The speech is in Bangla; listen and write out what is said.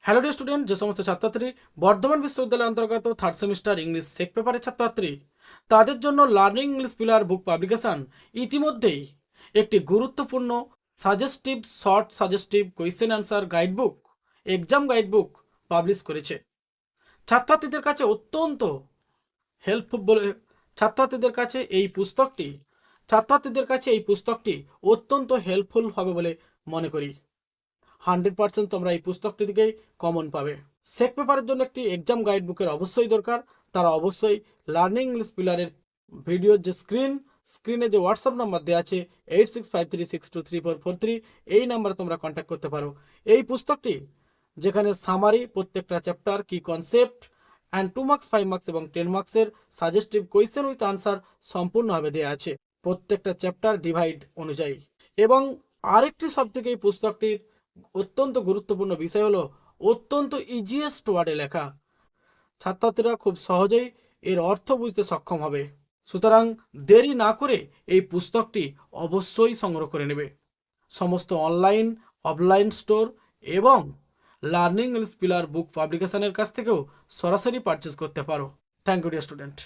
হ্যালো ডিয়ার স্টুডেন্ট, যে সমস্ত ছাত্রছাত্রী বর্ধমান বিশ্ববিদ্যালয়ের অন্তর্গত থার্ড সেমিস্টার ইংলিশ সেক পেপারের ছাত্রছাত্রী, তাদের জন্য লার্নিং ইংলিশ পিলার বুক পাবলিকেশন ইতিমধ্যেই একটি গুরুত্বপূর্ণ suggestive question answer guidebook, exam guidebook publish করেছে। ছাত্রছাত্রীদের কাছে অত্যন্ত হেল্পফুল বলে ছাত্রছাত্রীদের কাছে এই পুস্তকটি অত্যন্ত হেল্পফুল হবে বলে মনে করি। 100% তোমরা এই পুস্তকটি থেকেই কমন পাবে। সেক পেপারের জন্য একটি এক্সাম গাইড বুকের অবশ্যই দরকার। তারা অবশ্যই লার্নিং ইংলিশ পিলারের ভিডিওর যে স্ক্রিনে যে হোয়াটসঅ্যাপ নাম্বার দেওয়া আছে 8653623443, এই নাম্বারে তোমরা কন্ট্যাক্ট করতে পারো। এই পুস্তকটি যেখানে সামারি, প্রত্যেকটা চ্যাপ্টার, কি কনসেপ্ট অ্যান্ড 2 মার্কস, 5 মার্কস এবং 10 মার্কসের সাজেস্টিভ কোয়েশ্চেন উইথ আনসার সম্পূর্ণভাবে দেওয়া আছে প্রত্যেকটা চ্যাপ্টার ডিভাইড অনুযায়ী। এবং আরেকটি সবথেকে এই পুস্তকটির অত্যন্ত গুরুত্বপূর্ণ বিষয় হলো অত্যন্ত ইজিয়েস্ট ওয়ার্ডে লেখা। ছাত্রছাত্রীরা খুব সহজেই এর অর্থ বুঝতে সক্ষম হবে। সুতরাং দেরি না করে এই পুস্তকটি অবশ্যই সংগ্রহ করে নেবে। সমস্ত অনলাইন, অফলাইন স্টোর এবং লার্নিং ইংলিশ পিলার বুক পাবলিকেশনের কাছ থেকেও সরাসরি পারচেস করতে পারো। Thank you dear student.